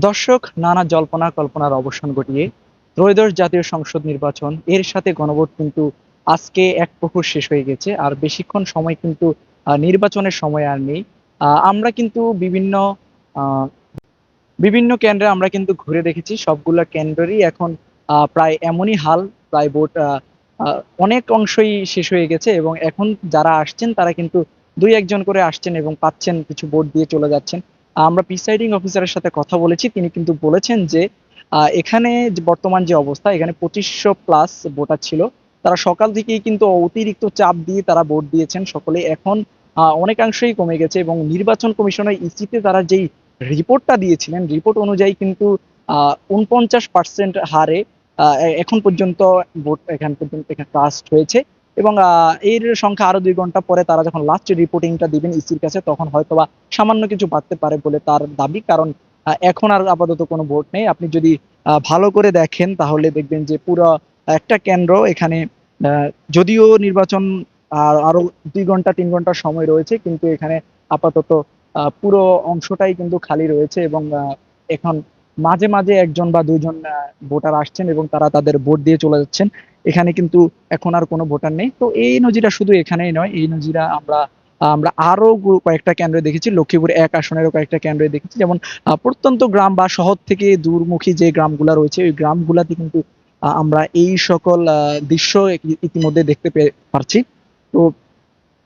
দর্শক, নানা জল্পনা কল্পনার অবসান ঘটিয়ে ত্রয়োদশ জাতীয় সংসদ নির্বাচন এর সাথে গণভোট কিন্তু আজকে এক প্রহর শেষ হয়ে গেছে। আর বেশিক্ষণ সময় কিন্তু নির্বাচনের সময় আর নেই। আমরা কিন্তু আহ, বিভিন্ন কেন্দ্রে আমরা কিন্তু ঘুরে দেখেছি, সবগুলা কেন্দ্রেরই এখন প্রায় এমনই হাল। প্রায় ভোট অনেক অংশই শেষ হয়ে গেছে এবং এখন যারা আসছেন তারা কিন্তু দুই একজন করে আসছেন এবং পাচ্ছেন, কিছু ভোট দিয়ে চলে যাচ্ছেন। আমরা প্রিসাইডিং অফিসারের সাথে কথা বলেছি, তিনি কিন্তু বলেছেন যে এখানে যে বর্তমান যে অবস্থা, এখানে 2500+ ভোটার ছিল। তারা সকাল থেকেই কিন্তু অতিরিক্ত চাপ দিয়ে তারা ভোট দিয়েছেন সকলে। এখন অনেকাংশই কমে গেছে এবং নির্বাচন কমিশনের ইসিতে তারা যেই রিপোর্টটা দিয়েছিলেন, রিপোর্ট অনুযায়ী কিন্তু 49% হারে এখন পর্যন্ত ভোট এখান পর্যন্ত এখানে কাস্ট হয়েছে। এবং এর সংখ্যা আরো 2 ঘন্টা পরে তারা যখন লাস্ট রিপোর্টিংটা দিবেন ইসির কাছে, তখন হয়তোবা সামান্য কিছু বাড়তে পারে বলে তার দাবি। কারণ এখন আর আপাতত কোনো ভোট নেই। আপনি যদি ভালো করে দেখেন তাহলে দেখবেন যে পুরো একটা কেন্দ্র এখানে, আহ, যদিও নির্বাচন আরো 2 ঘন্টা 3 ঘন্টা সময় রয়েছে, কিন্তু এখানে আপাতত পুরো অংশটাই কিন্তু খালি রয়েছে। এবং এখন মাঝে মাঝে একজন বা দুইজন ভোটার আসছেন এবং তারা তাদের ভোট দিয়ে চলে যাচ্ছেন। এখানে কিন্তু এখন আর কোনো ভোটার নেই। তো এই নজিরা শুধু এখানেই নয়, এই নজিরা আমরা আমরা আরো কয়েকটা কেন্দ্রে দেখেছি। লক্ষ্মীপুর 1 আসনেরও কয়েকটা কেন্দ্রে দেখেছি, যেমন প্রত্যন্ত গ্রাম বা শহর থেকে দূরমুখী যে গ্রামগুলা রয়েছে, ওই গ্রামগুলাতে কিন্তু আমরা এই সকল দৃশ্য ইতিমধ্যে দেখতে পারছি। তো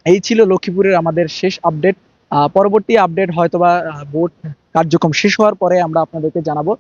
এই ছিল লক্ষ্মীপুরের আমাদের শেষ আপডেট। পরবর্তী আপডেট হয়তোবা ভোট কার্যক্রম শেষ হওয়ার পরে আমরা আপনাদেরকে জানাবো।